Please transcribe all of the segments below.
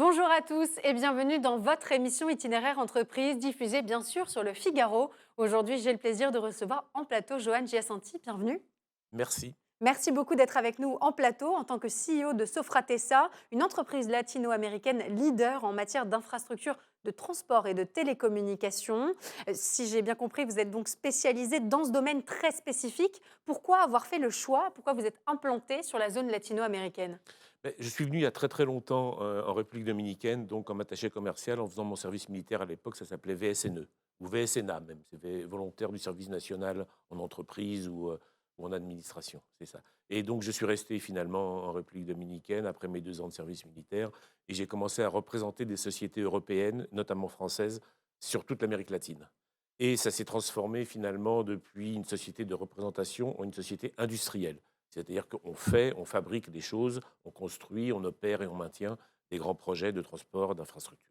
Bonjour à tous et bienvenue dans votre émission Itinéraire Entreprise, diffusée bien sûr sur le Figaro. Aujourd'hui, j'ai le plaisir de recevoir en plateau Johan Giasanti. Bienvenue. Merci. Merci beaucoup d'être avec nous en plateau en tant que CEO de Sofratesa, une entreprise latino-américaine leader en matière d'infrastructures de transport et de télécommunications. Si j'ai bien compris, vous êtes donc spécialisé dans ce domaine très spécifique. Pourquoi avoir fait le choix? Pourquoi vous êtes implanté sur la zone latino-américaine? Beh, je suis venu il y a très, très longtemps, en République dominicaine, donc comme attaché commercial en faisant mon service militaire à l'époque, ça s'appelait VSNE ou VSNA même, c'est volontaire du service national en entreprise ou en administration, c'est ça. Et donc je suis resté finalement en République dominicaine après mes 2 ans de service militaire et j'ai commencé à représenter des sociétés européennes, notamment françaises, sur toute l'Amérique latine. Et ça s'est transformé finalement depuis une société de représentation en une société industrielle. C'est-à-dire qu'on fait, on fabrique des choses, on construit, on opère et on maintient des grands projets de transport, d'infrastructure.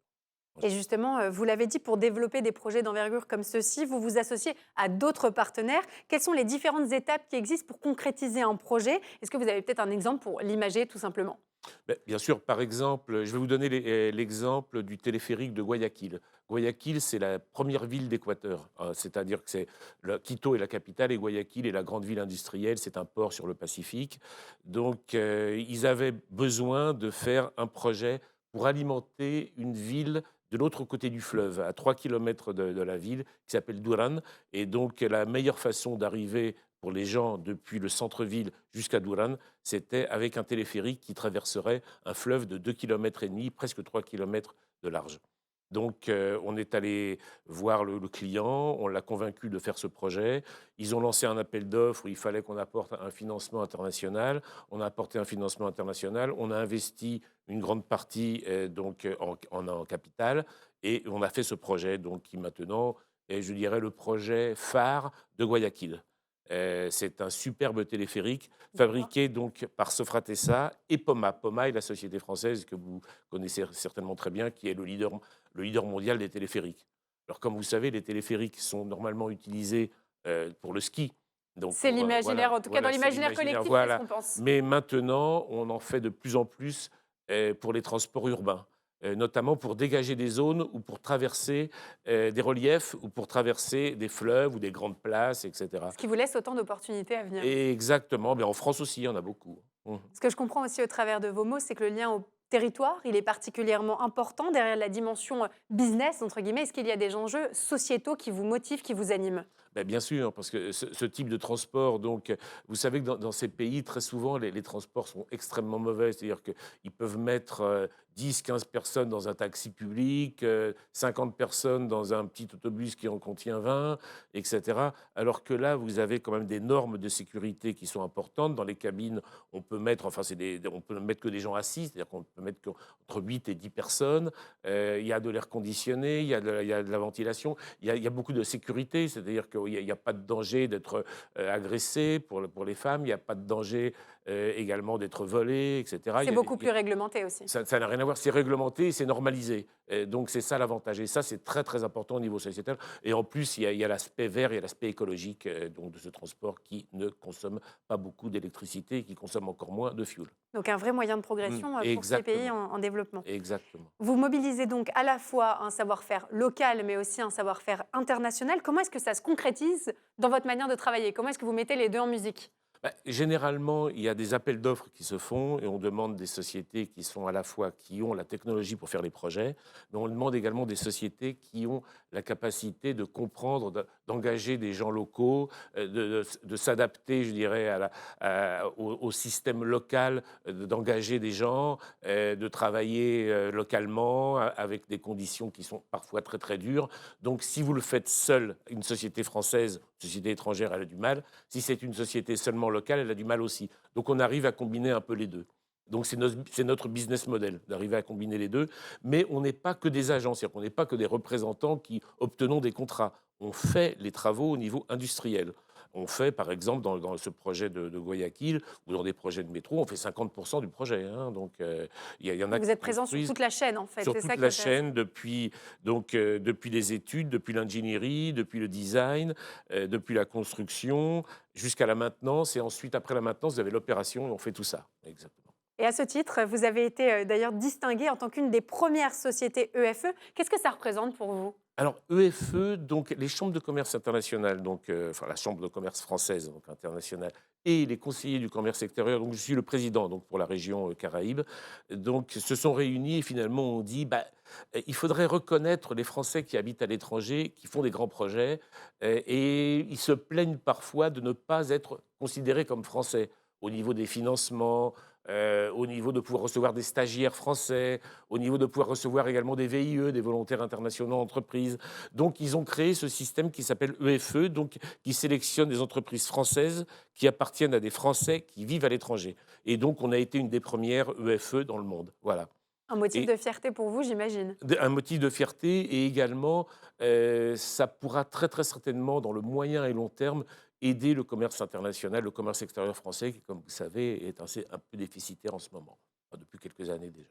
Et justement, vous l'avez dit, pour développer des projets d'envergure comme ceux-ci, vous vous associez à d'autres partenaires. Quelles sont les différentes étapes qui existent pour concrétiser un projet? Est-ce que vous avez peut-être un exemple pour l'imager tout simplement? Beh, bien sûr, par exemple, je vais vous donner l'exemple du téléphérique de Guayaquil. Guayaquil, c'est la première ville d'Équateur, c'est-à-dire que Quito est la capitale et Guayaquil est la grande ville industrielle, c'est un port sur le Pacifique. Donc, ils avaient besoin de faire un projet pour alimenter une ville de l'autre côté du fleuve, à 3 kilomètres de la ville, qui s'appelle Duran. Et donc, la meilleure façon d'arriver pour les gens depuis le centre-ville jusqu'à Duran, c'était avec un téléphérique qui traverserait un fleuve de 2,5 km, presque 3 kilomètres de large. Donc, on est allé voir le client, on l'a convaincu de faire ce projet. Ils ont lancé un appel d'offres où il fallait qu'on apporte un financement international. On a apporté un financement international. On a investi une grande partie en capital et on a fait ce projet donc, qui maintenant est, je dirais, le projet phare de Guayaquil. C'est un superbe téléphérique D'accord. fabriqué donc par Sofratesa et Poma. Poma est la société française que vous connaissez certainement très bien, qui est le leader mondial des téléphériques. Alors, comme vous savez, les téléphériques sont normalement utilisés pour le ski. Donc, C'est l'imaginaire, voilà, en tout cas dans voilà, c'est l'imaginaire l'imaginaire. collectif, c'est ce Voilà. qu'on pense. Mais maintenant, on en fait de plus en plus pour les transports urbains, notamment pour dégager des zones ou pour traverser des reliefs ou pour traverser des fleuves ou des grandes places, etc. Ce qui vous laisse autant d'opportunités à venir. Exactement, mais en France aussi, il y en a beaucoup. Mmh. Ce que je comprends aussi au travers de vos mots, c'est que le lien au territoire, il est particulièrement important derrière la dimension business, entre guillemets. Est-ce qu'il y a des enjeux sociétaux qui vous motivent, qui vous animent? Bah, bien sûr, parce que ce type de transport, donc, vous savez que dans ces pays, très souvent, les transports sont extrêmement mauvais. C'est-à-dire qu'ils peuvent mettre 10-15 personnes dans un taxi public, 50 personnes dans un petit autobus qui en contient 20, etc. Alors que là, vous avez quand même des normes de sécurité qui sont importantes. Dans les cabines, on peut mettre, enfin, on peut mettre que des gens assis, c'est-à-dire qu'on peut mettre entre 8 et 10 personnes. Il y a de l'air conditionné, il y a de la ventilation, il y a beaucoup de sécurité, c'est-à-dire qu'il n'y a pas de danger d'être agressé pour les femmes, il n'y a pas de danger également d'être volé, etc. C'est beaucoup plus réglementé aussi. Ça n'a rien à voir, c'est réglementé, et c'est normalisé. Donc c'est ça l'avantage. Et ça, c'est très très important au niveau sociétal. Et en plus, il y a l'aspect vert, il y a l'aspect écologique donc de ce transport qui ne consomme pas beaucoup d'électricité et qui consomme encore moins de fuel. Donc un vrai moyen de progression pour ces pays Exactement, en développement. exactement. Vous mobilisez donc à la fois un savoir-faire local, mais aussi un savoir-faire international. Comment est-ce que ça se concrétise dans votre manière de travailler? Comment est-ce que vous mettez les deux en musique? Bah, généralement, il y a des appels d'offres qui se font et on demande des sociétés qui sont à la fois qui ont la technologie pour faire les projets, mais on demande également des sociétés qui ont la capacité de comprendre, d'engager des gens locaux, de s'adapter, je dirais, au système local, d'engager des gens, de travailler localement avec des conditions qui sont parfois très très dures. Donc, si vous le faites seul, une société française, une société étrangère, elle a du mal. Si c'est une société seulement locale, elle a du mal aussi. Donc on arrive à combiner un peu les deux. Donc c'est notre business model d'arriver à combiner les deux. Mais on n'est pas que des agents, c'est-à-dire qu'on n'est pas que des représentants qui obtenons des contrats. On fait les travaux au niveau industriel. On fait, par exemple, dans ce projet de Guayaquil ou dans des projets de métro, on fait 50% du projet, hein. Donc il y en a Vous qui êtes présent sur construisent toute la chaîne, en fait. sur C'est ça toute qui est la intéressant. chaîne depuis les études, depuis l'ingénierie, depuis le design, depuis la construction, jusqu'à la maintenance et ensuite après la maintenance, vous avez l'opération et on fait tout ça. Exactement. Et à ce titre, vous avez été d'ailleurs distinguée en tant qu'une des premières sociétés EFE. Qu'est-ce que ça représente pour vous? Alors, EFE, donc les chambres de commerce internationales, donc, enfin la chambre de commerce française, donc internationale, et les conseillers du commerce extérieur, donc je suis le président donc, pour la région Caraïbes, donc se sont réunis et finalement ont dit bah, il faudrait reconnaître les Français qui habitent à l'étranger, qui font des grands projets, et ils se plaignent parfois de ne pas être considérés comme Français au niveau des financements, au niveau de pouvoir recevoir des stagiaires français, au niveau de pouvoir recevoir également des VIE, des volontaires internationaux entreprises. Donc, ils ont créé ce système qui s'appelle EFE, donc, qui sélectionne des entreprises françaises qui appartiennent à des Français qui vivent à l'étranger. Et donc, on a été une des premières EFE dans le monde. Voilà. Un motif Et de fierté pour vous, j'imagine. un motif de fierté et également, ça pourra très, très certainement, dans le moyen et long terme, aider le commerce international, le commerce extérieur français, qui, comme vous savez, est un peu déficitaire en ce moment, enfin, depuis quelques années déjà.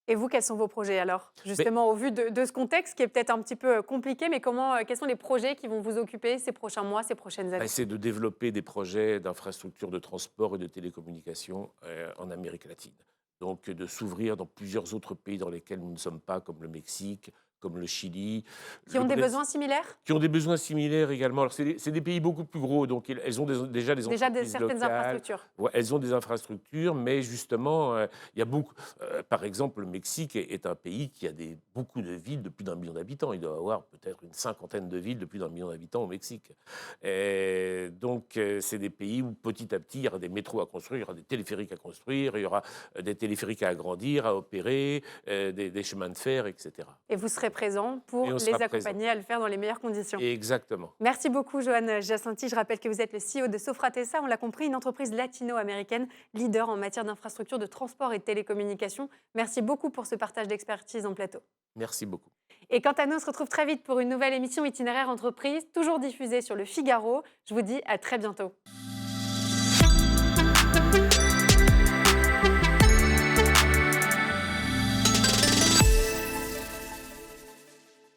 Et vous, quels sont vos projets alors? Mais Justement, au vu de ce contexte qui est peut-être un petit peu compliqué, mais quels sont les projets qui vont vous occuper ces prochains mois, ces prochaines années? c'est de développer des projets d'infrastructures de transport et de télécommunications en Amérique latine. Donc de s'ouvrir dans plusieurs autres pays dans lesquels nous ne sommes pas, comme le Mexique, comme le Chili, Qui le ont des Brésil, besoins similaires? qui ont des besoins similaires également. Alors c'est des pays beaucoup plus gros, donc elles ont déjà des Déjà entreprises certaines locales. infrastructures? Ouais, elles ont des infrastructures, mais justement, il y a beaucoup. Par exemple, le Mexique est un pays qui a beaucoup de villes de plus d'1 million d'habitants. Il doit avoir peut-être une cinquantaine de villes de plus d'1 million d'habitants au Mexique. Et donc, c'est des pays où petit à petit, il y aura des métros à construire, il y aura des téléphériques à construire, il y aura des téléphériques à agrandir, à opérer, des chemins de fer, etc. Et vous serez présent pour Et on les sera présent. accompagner à le faire dans les meilleures conditions. Exactement. Merci beaucoup, Joanne Giacinti. Je rappelle que vous êtes le CEO de Sofratesa, on l'a compris, une entreprise latino-américaine leader en matière d'infrastructures de transport et de télécommunications. Merci beaucoup pour ce partage d'expertise en plateau. Merci beaucoup. Et quant à nous, on se retrouve très vite pour une nouvelle émission Itinéraire Entreprise, toujours diffusée sur le Figaro. Je vous dis à très bientôt.